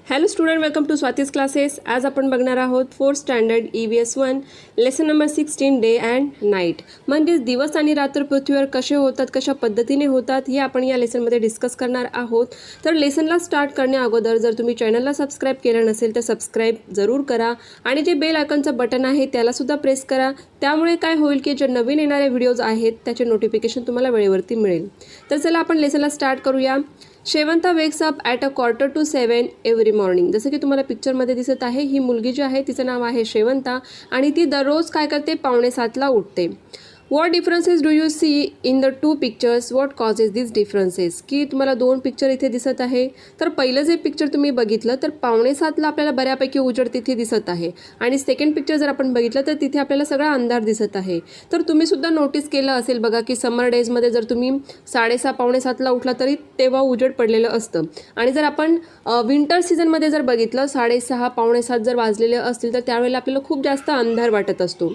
Hello student, welcome to Swati's classes. आज आपण बघणार आहोत 4th standard EVS 1 lesson number 16 day and night. म्हणजेच दिवस आणि रात्र पृथ्वीवर कसे होतात, कशा पद्धतीने होतात हे आपण या लेसनमध्ये डिस्कस करणार आहोत. तर लेसनला स्टार्ट करण्या अगोदर जर तुम्ही चॅनलला सबस्क्राईब केलं नसेल तर सबस्क्राईब जरूर करा आणि जे बेल आयकॉनचं बटन आहे त्यालासुद्धा प्रेस करा. त्यामुळे काय होईल की जे नवीन येणारे व्हिडिओज आहेत त्याचे नोटिफिकेशन तुम्हाला वेळेवरती मिळेल. तर चला आपण लेसनला स्टार्ट करूया. Shevanta wakes up at 6:45 every morning. जसं की तुम्हाला पिक्चरमध्ये दिसत आहे, ही मुलगी जी आहे तिचं नाव आहे शेवंता आणि ती दररोज काय करते, 6:45ला उठते. What differences do you see in the two pictures, what causes this differences. की तुम्हाला दोन पिक्चर इथे दिसत आहे. तर पहिलं जे पिक्चर तुम्ही बघितलं तर 6:45ला आपल्याला बऱ्यापैकी उजेड तिथे दिसत आहे आणि सेकंड पिक्चर जर आपण बघितलं तर तिथे आपल्याला सगळा अंधार दिसत आहे. तर तुम्ही सुद्धा नोटीस केलं असेल बघा की समर डेजमध्ये जर तुम्ही 6:30 6:45ला उठला तरी तेव्हा उजेड पडलेलं असतं आणि जर आपण विंटर सीझनमध्ये जर बघितलं 6:30 6:45 जर वाजलेले असतील तर त्यावेळेला आपल्याला खूप जास्त अंधार वाटत असतो.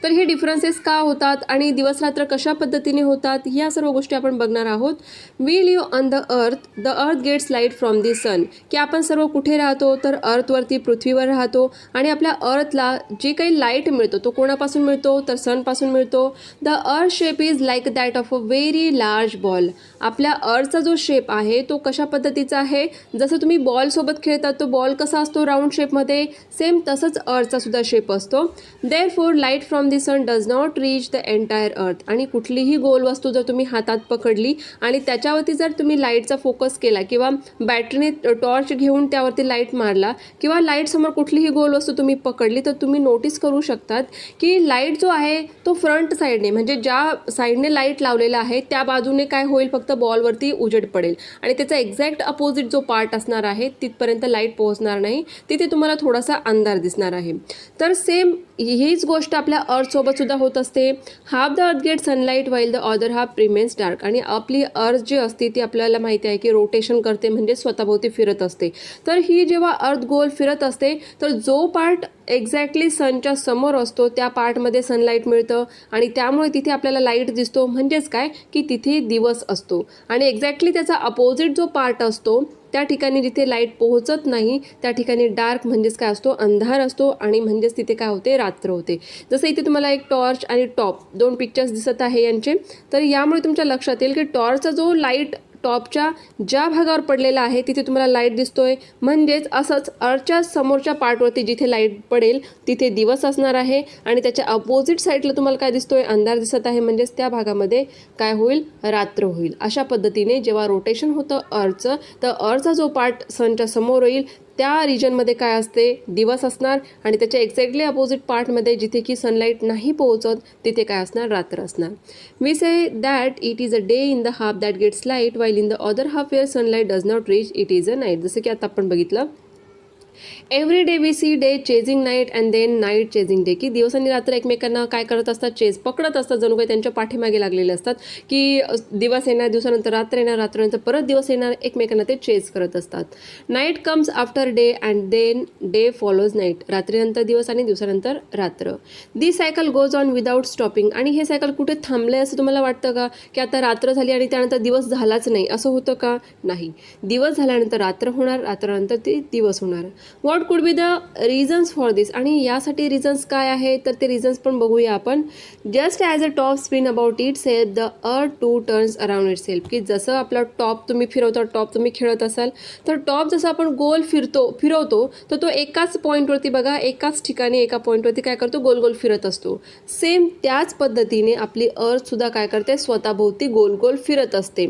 तर हे डिफरन्सेस का होतात आणि दिवस रात्र कशा पद्धतीने होतात ह्या सर्व गोष्टी आपण बघणार आहोत. We live on the earth gets light from the sun. की आपण सर्व कुठे राहतो तर अर्थवरती, पृथ्वीवर राहतो आणि आपल्या अर्थला जे काही लाईट मिळतो तो कोणापासून मिळतो तर सनपासून मिळतो. The earth shape is like that of a very large ball. आपल्या अर्थचा जो शेप आहे तो कशा पद्धतीचा आहे, जसं तुम्ही बॉलसोबत खेळतात तो बॉल कसा असतो राऊंड शेपमध्ये, सेम तसंच अर्थचा सुद्धा शेप असतो. Therefore light from the sun does not reach the entire earth. आणि कुठलीही गोल वस्तू जर तुम्ही हातात पकडली आणि त्याच्यावरती जर तुम्ही लाईटचा फोकस केला किंवा बॅटरीने टॉर्च घेऊन त्यावरती लाईट मारला किंवा लाईटसमोर कुठलीही गोल वस्तू तुम्ही पकडली तर तुम्ही नोटीस करू शकतात की लाईट जो आहे तो फ्रंट साईडने, म्हणजे ज्या साईडने लाईट लावलेला आहे त्या बाजूने काय होईल, फक्त बॉलवरती उजेड पडेल आणि त्याचा एक्झॅक्ट अपोजिट जो पार्ट असणार आहे तिथपर्यंत लाईट पोहोचणार नाही, तिथे तुम्हाला थोडासा अंधार दिसणार आहे. तर सेम हीच गोष्ट आपल्या अर्थसोबत सुद्धा होत असते. Half the earth get sunlight while the other half remains dark. आणि आपली अर्थ जी असते ती आपल्याला माहिती आहे की रोटेशन करते, म्हणजे स्वतःभोवती फिरत असते. तर ही जेव्हा अर्थ गोल फिरत असते तर जो पार्ट एक्झॅक्टली सनच्या समोर असतो त्या पार्टमध्ये सनलाईट मिळतं आणि त्यामुळे तिथे आपल्याला लाईट दिसतो. म्हणजेच काय की तिथे दिवस असतो आणि एक्झॅक्टली त्याचा अपोजिट जो पार्ट असतो त्या ठिकाणी जिथे लाईट पोहोचत नाही त्या ठिकाणी डार्क म्हणजेच काय असतो, अंधार असतो आणि म्हणजेच तिथे काय होते, रात्र होते. जसं इथे तुम्हाला एक टॉर्च आणि टॉप दोन पिक्चर्स दिसत आहे यांचे. तर यामुळे तुमच्या लक्षात येईल की टॉर्चचा जो लाईट टॉपच्या ज्या भागावर पडलेला आहे तिथे तुम्हाला लाईट दिसतोय, म्हणजेच असंच अर्थच्या समोरच्या पार्टवरती जिथे लाईट पडेल तिथे दिवस असणार आहे आणि त्याच्या अपोजिट साईडला तुम्हाला काय दिसतोय, अंधार दिसत आहे, म्हणजेच त्या भागामध्ये काय होईल, रात्र होईल. अशा पद्धतीने जेव्हा रोटेशन होतं अर्थचं तर अर्थचा जो पार्ट सनच्या समोर येईल त्या रिजनमध्ये काय असते, दिवस असणार आणि त्याच्या एक्झॅक्टली अपोजिट पार्टमध्ये जिथे की सनलाईट नाही पोहोचत तिथे काय असणार, रात्र असणार. We say that it is a day in the half that gets light while in the other half where sunlight does not reach it is a night. जसं की आता आपण बघितलं every day we see day chasing night and then night chasing day. की दिवस आणि रात्र एकमेकांना काय करत असतात, चेज पकडत असतात, जणू काही त्यांच्या पाठीमागे लागलेले असतात की दिवस येणार, दिवसानंतर रात्र येणार, रात्रनंतर परत दिवस येणार, एकमेकांना ते चेज करत असतात. Night comes after day and then day follows night. रात्रीनंतर दिवस आणि दिवसानंतर रात्र. The cycle goes on without stopping. आणि हे सायकल कुठे थांबले असं तुम्हाला वाटतं का, की आता रात्र झाली आणि त्यानंतर दिवस झालाच नाही, असं होतं का, नाही. दिवस झाल्यानंतर रात्र होणार, रात्रानंतर ते दिवस होणार. What could be the reasons for this. आणि यासाठी रिझन्स काय आहे तर ते रिझन्स पण बघूया आपण. Just as a top spin about itself the earth too turns around itself. की जसं आपला टॉप तुम्ही फिरवता, टॉप तुम्ही खेळत असाल तर टॉप जसं आपण गोल फिरवतो तर तो एकाच पॉईंटवरती बघा, एकाच ठिकाणी एका पॉईंटवरती काय करतो, गोल गोल फिरत असतो. सेम त्याच पद्धतीने आपली अर्थसुद्धा काय करते, स्वतःभोवती गोल गोल फिरत असते.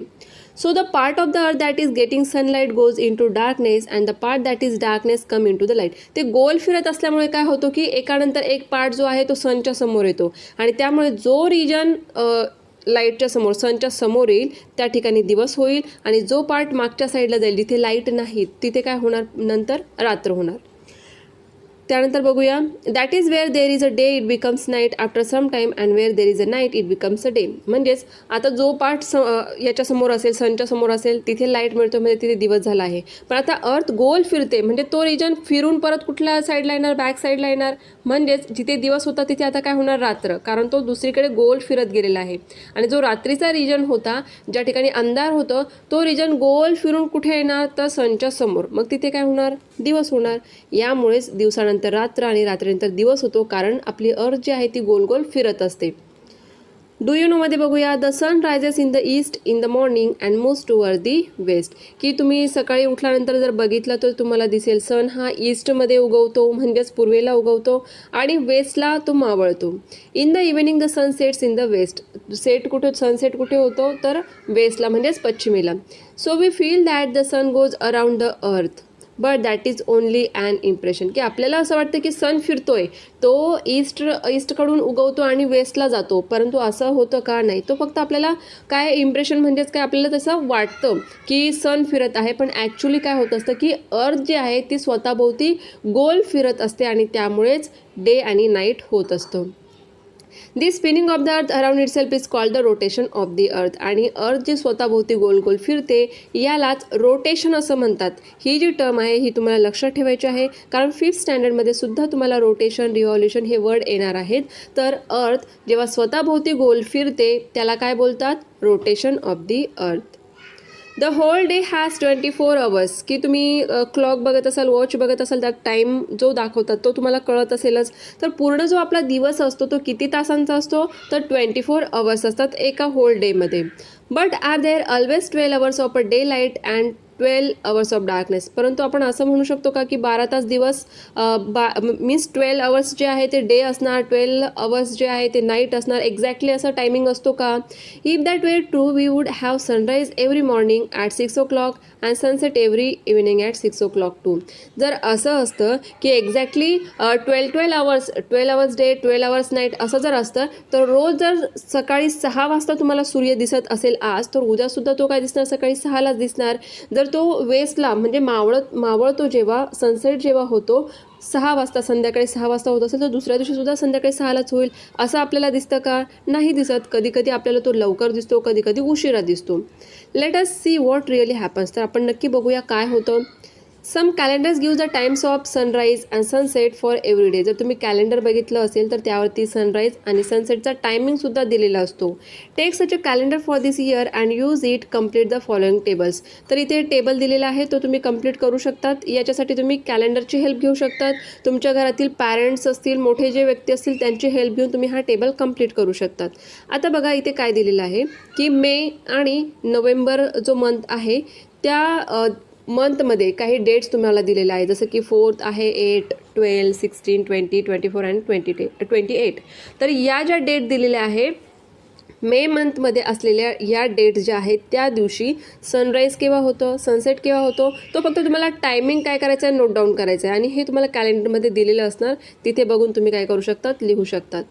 So the part of the earth that is getting sunlight goes into darkness and the part that is darkness come into the light. ते गोल फिरत असल्यामुळे काय होतं की एकानंतर एक पार्ट जो आहे तो सनच्या समोर येतो आणि त्यामुळे जो रिजन लाईटच्या समोर, सनच्या समोर येईल त्या ठिकाणी दिवस होईल आणि जो पार्ट मागच्या साईडला जाईल जिथे लाईट नाही तिथे काय होणार, नंतर रात्र होणार. त्यानंतर बघूया, that is where there is a day it becomes night after some time and where there is a night it becomes a day. म्हणजेच आता जो पार्ट याच्या समोर असेल, सनच्या समोर असेल, तिथे लाईट मिळतो, म्हणजे तिथे दिवस झाला आहे. पण आता अर्थ गोल फिरते, म्हणजे तो रिजन फिरून परत कुठल्या साईडला येणार, बॅक साईडला येणार. म्हणजेच जिथे दिवस होता तिथे आता काय होणार, रात्र, कारण तो दुसरीकडे गोल फिरत गेलेला आहे. आणि जो रात्रीचा रिजन होता, ज्या ठिकाणी अंधार होतं, तो रिजन गोल फिरून कुठे येणार, तर सनच्या समोर. मग तिथे काय होणार, दिवस होणार. यामुळेच दिवसानंतर रात्र आणि रात्रीनंतर दिवस होतो, कारण आपली अर्थ जी आहे ती गोल गोल फिरत असते. डू यू नो मध्ये बघूया, the sun rises in the east in the morning and moves toward the west. की तुम्ही सकाळी उठल्यानंतर जर बघितलं तर तुम्हाला दिसेल सन हा ईस्टमध्ये उगवतो, म्हणजेच पूर्वेला उगवतो, आणि वेस्टला तो मावळतो. In the evening the sun sets in the west. Sunset कुठे होतो, तर वेस्टला, म्हणजेच पश्चिमेला. So we feel that the sun goes around the earth but that is only an impression. की आपल्याला असं वाटतं की सन फिरतोय, तो ईस्टकडून उगवतो आणि वेस्टला जातो, परंतु असं होतं का, नाही. तो फक्त आपल्याला काय इम्प्रेशन, म्हणजेच काय, आपल्याला तसं वाटतं की सन फिरत आहे, पण ॲक्च्युली काय होत असतं की अर्थ जी आहे ती स्वतःभोवती गोल फिरत असते, आणि त्यामुळेच डे आणि नाईट होत असतो. This spinning of the earth around itself is called the rotation of the earth. आणि अर्थ जी स्वतःभोवती गोल गोल फिरते यालाच रोटेशन असं म्हणतात. ही जी टर्म आहे ही तुम्हाला लक्षात ठेवायची आहे, कारण 5th स्टँडर्डमध्ये सुद्धा तुम्हाला रोटेशन, रिव्हॉल्युशन हे वर्ड येणार आहेत. तर अर्थ जेव्हा स्वतःभोवती गोल फिरते त्याला काय बोलतात, rotation of the earth. The whole day has 24 hours. की तुम्ही क्लॉक बघत असाल, वॉच बघत असाल, त्यात टाईम जो दाखवतात तो तुम्हाला कळत असेलच. तर पूर्ण जो आपला दिवस असतो तो किती तासांचा असतो, तर 24 hours असतात एका होल डेमध्ये. But are there always 12 hours of a day light and 12 hours of darkness. परंतु आपण असं म्हणू शकतो का की 12 तास दिवस मीन्स 12 hours जे आहे ते डे असणार, 12 hours जे आहे ते नाईट असणार, एक्झॅक्टली असं टायमिंग असतो का. If that were true we would have sunrise every morning at 6 o'clock and sunset every evening at 6 o'clock too. जर असं असतं की exactly 12 hours day, 12 hours night असं जर असतं, तर रोज जर सकाळी 6 वाजता तुम्हाला सूर्य दिसत असेल आज, तर उद्यासुद्धा तो काय दिसणार, सकाळी 6लाच दिसणार. जर तो वेस्टला, म्हणजे मावळतो जेव्हा, सनसेट जेव्हा होतो 6 वाजता, संध्याकाळी 6 वाजता होत असेल, तर दुसऱ्या दिवशी सुद्धा संध्याकाळी 6लाच होईल. असं आपल्याला दिसतं का, नाही दिसत. कधी कधी आपल्याला तो लवकर दिसतो, कधी कधी उशिरा दिसतो. Let us see what really happens. तर आपण नक्की बघूया काय होतं. Some calendars give the times of sunrise and sunset for every day. जर तुम्ही कॅलेंडर बघितलं असेल तर त्यावरती सनराईज आणि सनसेटचा टायमिंगसुद्धा दिलेला असतो. Take such a calendar for this year and use it complete the following tables. तर इथे टेबल दिलेला आहे, तो तुम्ही कम्प्लीट करू शकतात. याच्यासाठी तुम्ही कॅलेंडरची हेल्प घेऊ शकतात. तुमच्या घरातील पॅरेंट्स असतील, मोठे जे व्यक्ती असतील, त्यांची हेल्प घेऊन तुम्ही हा टेबल कम्प्लीट करू शकतात. आता बघा इथे काय दिलेलं आहे की मे आणि नोव्हेंबर जो मंथ आहे त्या मंथमध्ये काही डेट्स तुम्हाला दिलेले आहे. जसं की 4th आहे 8, 12, 16, 20, 24 अँड 28. तर या ज्या डेट दिलेल्या आहे मे मंथमध्ये असलेल्या या डेट ज्या आहेत त्या दिवशी सनराईज केव्हा होतं, सनसेट केव्हा होतो, तो फक्त तुम्हाला टायमिंग काय करायचं आहे, नोट डाऊन करायचं आहे. आणि हे तुम्हाला कॅलेंडरमध्ये दिलेलं असणार, तिथे बघून तुम्ही काय करू शकतात, लिहू शकतात.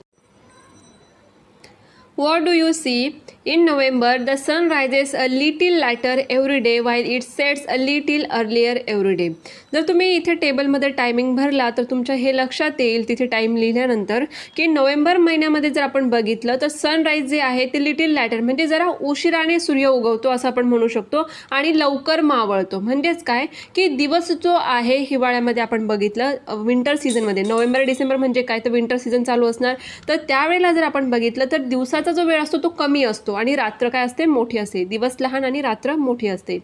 What do you see? In November, the sun rises a little later every day while it sets a little earlier every day. जर तुम्ही इथे टेबलमध्ये टायमिंग भरला तर तुमच्या हे लक्षात येईल तिथे टाईम लिहिल्यानंतर की नोव्हेंबर महिन्यामध्ये जर आपण बघितलं तर सनराईज जे आहे ते लिटिल लॅटर, म्हणजे जरा उशिराने सूर्य उगवतो असं आपण म्हणू शकतो, आणि लवकर मावळतो. म्हणजेच काय की दिवस जो आहे हिवाळ्यामध्ये आपण बघितलं विंटर सीझनमध्ये, नोव्हेंबर डिसेंबर म्हणजे काय तर विंटर सीझन चालू असणार, तर त्यावेळेला जर आपण बघितलं तर दिवसाचा जो वेळ असतो तो कमी असतो आणि रात्र काय असते, मोठी असते. दिवस लहान आणि रात्र मोठी असते.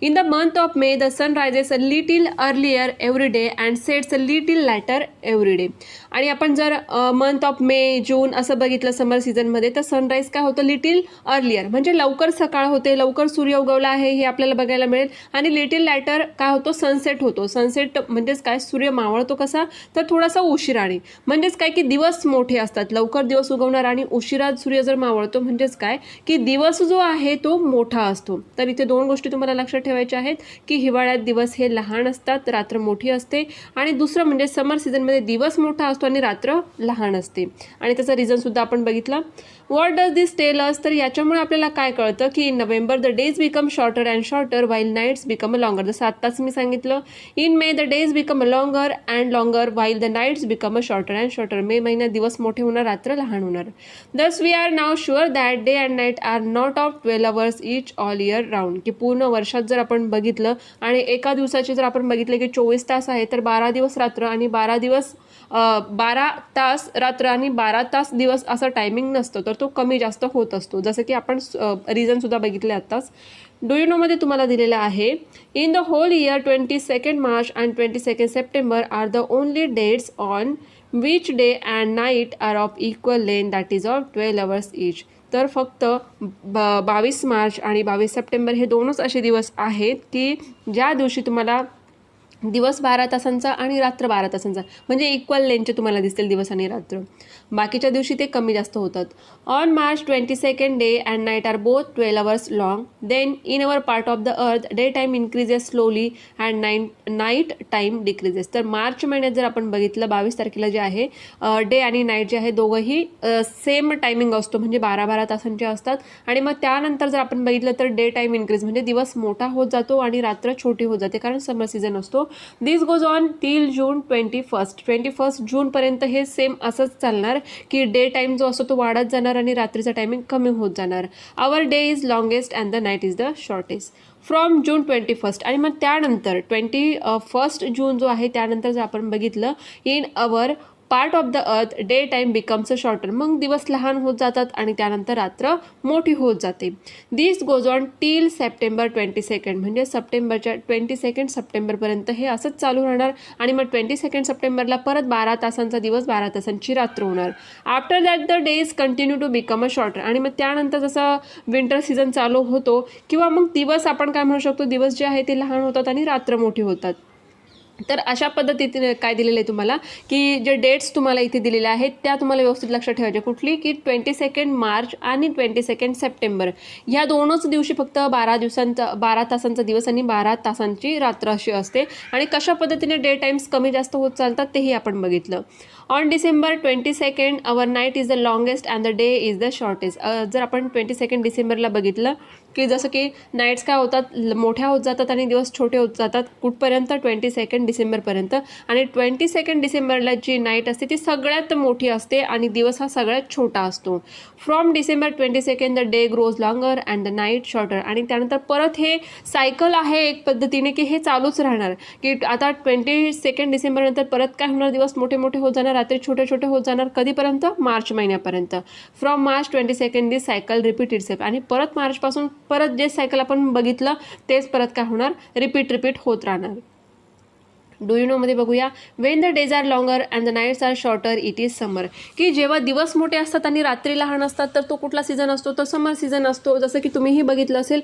In the month of May the sun rises a little earlier every day and sets a little later every day. आणि आपण जर मंथ ऑफ मे, जून असं बघितलं समर सीझनमध्ये, तर सनराईज काय होतं, लिटिल अर्लियर, म्हणजे लवकर सकाळ होते, लवकर सूर्य उगवला आहे हे आपल्याला बघायला मिळेल. आणि लिटिल लॅटर काय होतो, सनसेट होतो. सनसेट म्हणजेच काय, सूर्य मावळतो कसा, तर थोडासा उशिराने. म्हणजेच काय की दिवस मोठे असतात, लवकर दिवस उगवणार आणि उशिरा सूर्य जर मावळतो, म्हणजेच काय की दिवस जो आहे तो मोठा असतो. तर इथे 2 गोष्टी तुम्हाला लक्षात ठेवायच्या आहेत की हिवाळ्यात दिवस हे लहान असतात, रात्र मोठी असते. आणि दुसरं म्हणजे समर सीझनमध्ये दिवस मोठा असतो आणि रात्र लहान असते. आणि त्याचा रिझन सुद्धा आपण बघितला. What does this tell us? तर याच्यामुळे आपल्याला काय कळतं की in November the days become shorter and shorter while nights become longer. जसं आत्ताच मी सांगितलं, in May the days become longer and longer while the nights become shorter and shorter. May महिन्यात दिवस मोठे होणार, रात्र लहान होणार. Thus we are now sure that day and night are not of 12 hours each all year round. की पूर्ण वर्षात जर आपण बघितलं आणि एका दिवसाचे जर आपण बघितले की 24 तास आहे, तर 12 दिवस रात्र आणि 12 तास रात्र आणि 12 तास दिवस असं टायमिंग नसतं, तर तो कमी जास्त होत असतो. जसं की आपण रिझनसुद्धा बघितले आत्ताच. डू यू नोमध्ये तुम्हाला दिलेलं आहे, in the whole year 22 March and 22 September are the only dates on which day and night are of equal length that is of 12 hours each. तर फक्त 22 मार्च आणि 22 सप्टेंबर हे दोनच असे दिवस आहेत की ज्या दिवशी तुम्हाला दिवस 12 तासांचा आणि रात्र 12 तासांचा म्हणजे इक्वल लेंथचे तुम्हाला दिसतील दिवस आणि रात्र. बाकीच्या दिवशी ते कमी जास्त होतात. On March 22 day and night are both 12 hours long. Then in our part of the earth day time increases slowly and night time decreases. तर मार्च महिन्यात जर आपण बघितलं 22 तारखेला जे आहे डे आणि नाईट जे आहे दोघंही सेम टायमिंग असतो, म्हणजे 12 तासांचे असतात. आणि मग त्यानंतर जर आपण बघितलं तर डे टाईम इन्क्रीज म्हणजे दिवस मोठा होत जातो आणि रात्र छोटी होत जाते, कारण समर सीझन असतो. दिस गोज ऑन टिल जून 21 जूनपर्यंत हे सेम असंच चालणार की डे टाईम जो असतो तो वाढत जाणार आणि रात्रीचा टायमिंग कमी होत जाणार. Our day is longest and the night is the shortest. From June 21 आणि मग त्यानंतर 21 जून जो आहे त्यानंतर जर आपण बघितलं in our part of the earth day time becomes shorter. मग दिवस लहान होत जातात आणि त्यानंतर रात्र मोठी होत जाते. दिस गोज ऑन टिल सप्टेंबर 22 म्हणजे सप्टेंबरच्या 22 सप्टेंबरपर्यंत हे असंच चालू राहणार. आणि मग 22 सप्टेंबरला परत 12 तासांचा दिवस 12 तासांची रात्र होणार. After that the days continue to become a shorter. आणि मग त्यानंतर जसं विंटर सीझन चालू होतो किंवा मग दिवस आपण काय म्हणू शकतो, दिवस जे आहे ते लहान होतात आणि रात्र मोठी होतात. तर अशा पद्धतीने काय दिलेलं आहे तुम्हाला की जे डेट्स तुम्हाला इथे दिलेल्या आहेत त्या तुम्हाला व्यवस्थित लक्षात ठेवायच्या. कुठली की 22 मार्च आणि 22 सप्टेंबर ह्या दोनच दिवशी फक्त 12 तासांचा दिवस आणि 12 तासांची रात्र अशी असते. आणि कशा पद्धतीने डे टाईम्स कमी जास्त होत चालतात तेही आपण बघितलं. On December 22 our night is the longest and the day is the shortest. जर आपण 22 डिसेंबरला बघितलं की जसं की नाईट्स काय होतात मोठ्या होत जातात आणि दिवस छोटे होत जातात. कुठपर्यंत 22 डिसेंबरपर्यंत. आणि 22 डिसेंबरला जी नाईट असते ती सगळ्यात मोठी असते आणि दिवस हा सगळ्यात छोटा असतो. From December 22 the day grows longer and the night shorter. आणि त्यानंतर परत हे सायकल आहे एक पद्धतीने की हे चालूच राहणार की आता 22 डिसेंबरनंतर परत काय होणार, दिवस मोठे मोठे होत जाणार, रात्री छोटे छोटे होत जाणार. कधीपर्यंत, मार्च महिन्यापर्यंत. From March 22 this cycle repeat itself. आणि परत मार्चपासून परत जे सायकल आपण बघितलं तेच परत काय होणार, रिपीट होत राहणार. डू यू नोमध्ये बघूया, when the days are longer and the nights are shorter it is summer. की जेव्हा दिवस मोठे असतात आणि रात्री लहान असतात तर तो कुठला सीझन असतो, तर समर सीझन असतो. जसं की तुम्हीही बघितलं असेल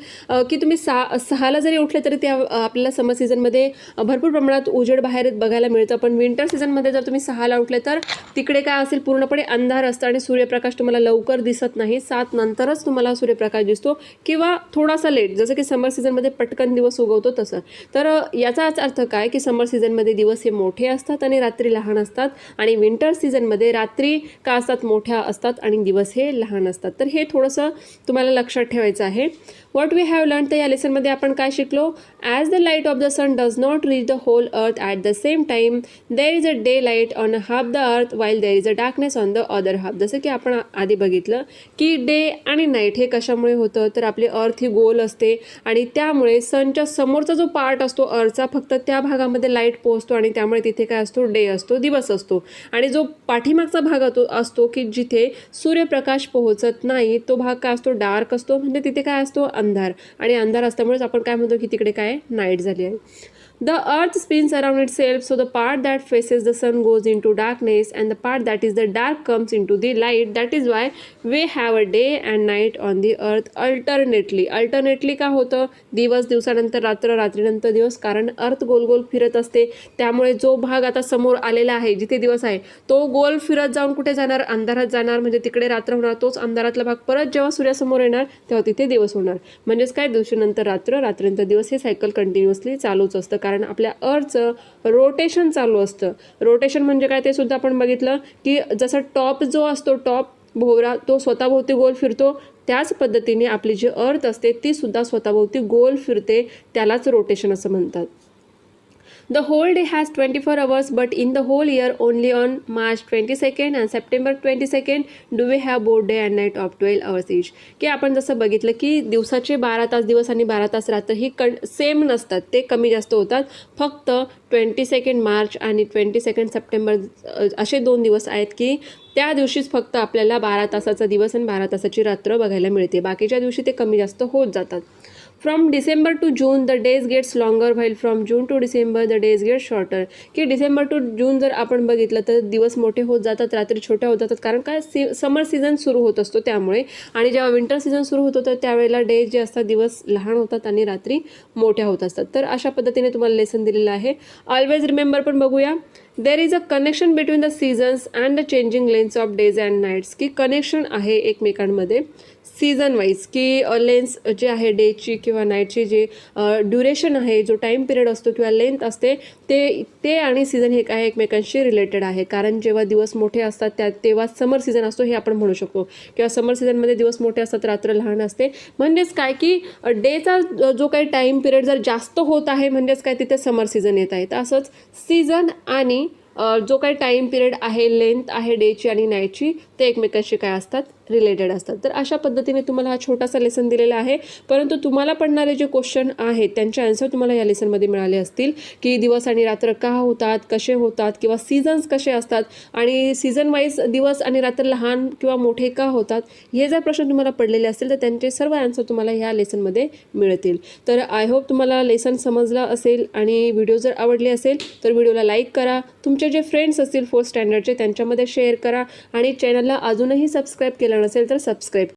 की तुम्ही 6ला जरी उठले तरी त्या आपल्याला समर सीझनमध्ये भरपूर प्रमाणात उजेड बाहेर बघायला मिळतं. पण विंटर सीझनमध्ये जर तुम्ही 6ला उठले तर तिकडे काय असेल, पूर्णपणे अंधार असतं आणि सूर्यप्रकाश तुम्हाला लवकर दिसत नाही. 7 नंतरच तुम्हाला सूर्यप्रकाश दिसतो किंवा थोडासा लेट, जसं की समर सीझनमध्ये पटकन दिवस उगवतो तसं. तर याचाच अर्थ काय की समर सीझनमध्ये दिवस हे मोठे असतात आणि रात्री लहान असतात. आणि विंटर सीझनमध्ये रात्री का असतात, मोठ्या असतात आणि दिवस हे लहान असतात. तर हे थोडंसं तुम्हाला लक्षात ठेवायचं आहे. व्हॉट वी हॅव लर्न, तर या लेसनमध्ये आपण काय शिकलो, as the light of the sun does not reach the whole earth at the same time there is a day light on half the earth while there is a darkness on the other half. जसं की आपण आधी बघितलं की day आणि night हे कशामुळे होतं, तर आपली अर्थ ही गोल असते आणि त्यामुळे सनच्या समोरचा जो पार्ट असतो अर्थचा फक्त त्या भागामध्ये लाईट पोहोचतो आणि त्यामुळे तिथे काय असतो, डे असतो, दिवस असतो. आणि जो पाठीमागचा भाग असतो की जिथे सूर्यप्रकाश पोहोचत नाही तो भाग काय असतो, डार्क असतो, म्हणजे तिथे काय असतो, अंधार. आणि अंधार असल्यामुळेच आपण काय म्हणतो की तिकडे काय नाईट झाली आहे. The earth spins around itself, so the part that faces the sun goes into darkness and the part that is the dark comes into the light. That is why we have a day and night on the earth alternately. Alternately का होतं, दिवस दिवसानंतर रात्र, रात्रीनंतर दिवस, कारण अर्थ गोल गोल फिरत असते. त्यामुळे जो भाग आता समोर आलेला आहे जिथे दिवस आहे तो गोल फिरत जाऊन कुठे जाणार, अंधारात जाणार, म्हणजे तिकडे रात्र होणार. तोच अंधारातला भाग परत जेव्हा सूर्यासमोर येणार तेव्हा तिथे दिवस होणार. म्हणजेच काय, दिवसानंतर रात्र, रात्रीनंतर दिवस, हे सायकल कंटिन्युअसली चालूच असतं. कारण आपल्या अर्थचं रोटेशन चालू असतं. रोटेशन म्हणजे काय ते सुद्धा आपण बघितलं की जसं टॉप जो असतो, टॉप भोवरा तो स्वतःभोवती गोल फिरतो, त्याच पद्धतीने आपली जी अर्थ असते ती सुद्धा स्वतःभोवती गोल फिरते, त्यालाच रोटेशन असं म्हणतात. The whole day has 24 hours, but in the whole year, only on March 22nd and September 22nd do we have both day and night of 12 hours each. की आपण जसं बघितलं की दिवसाचे 12 तास दिवस आणि 12 तास रात्र ही सेम नसतात, ते कमी जास्त होतात. फक्त 22 मार्च आणि 22 सप्टेंबर असे 2 दिवस आहेत की त्या दिवशीच फक्त आपल्याला 12 तासाचा दिवस आणि 12 तासाची रात्र बघायला मिळते. बाकीच्या दिवशी ते कमी जास्त होत जातात. From December to June the days gets longer, while from June to December the days get shorter. की डिसेंबर टू जून जर आपण बघितलं तर दिवस मोठे होत जातात, रात्री छोट्या होत जातात. कारण काय, समर सीझन सुरू होत असतो त्यामुळे. आणि जेव्हा विंटर सीझन सुरू होत होतं त्यावेळेला डेज जे असतात दिवस लहान होतात आणि रात्री मोठ्या होत असतात. तर अशा पद्धतीने तुम्हाला लेसन दिलेलं आहे. ऑलवेज रिमेंबर पण बघूया. देर is a connection between the seasons and the changing lens of days and nights. की कनेक्शन आहे एकमेकांमध्ये सीझन वाईज, की लेन्स जे आहे डेची किंवा नाईटची जे ड्युरेशन आहे, जो टाईम पिरियड असतो किंवा लेंथ असते ते आणि सीझन हे काय एकमेकांशी रिलेटेड आहे. कारण जेव्हा दिवस मोठे असतात तेव्हा समर सीझन असतो हे आपण म्हणू शकतो. किंवा समर सीझनमध्ये दिवस मोठे असतात, रात्र लहान असते. म्हणजेच काय की डेचा जो काही टाईम पिरियड जर जास्त होत आहे म्हणजेच काय तिथे समर सीझन येत आहे. तर असंच सीझन आणि जो काही टाईम पिरियड आहे, लेंथ आहे डेची आणि नाईटची, ते एकमेकांशी काय असतात रिलेटेड असतात. तर अशा पद्धतीने तुम्हाला हा छोटासा लेसन दिलेला आहे. परंतु तुम्हाला पडणारे जे क्वेश्चन आहेत त्यांचे आन्सर तुम्हाला या लेसनमध्ये मिळाले असतील. की दिवस आणि रात्र का होतात, कसे होतात, किंवा सीझन्स कसे असतात आणि सीझन वाईज दिवस आणि रात्र लहान किंवा मोठे का होतात, हे जर प्रश्न तुम्हाला पडलेले असतील तर त्यांचे सर्व आन्सर तुम्हाला ह्या लेसनमध्ये मिळतील. तर आय होप तुम्हाला लेसन समजला असेल आणि व्हिडिओ जर आवडले असेल तर व्हिडिओला लाईक करा. तुमचे जे फ्रेंड्स असतील 4th स्टँडर्डचे त्यांच्यामध्ये शेअर करा आणि चॅनलला अजूनही सबस्क्राईब केलं नसेल तर सबस्क्राईब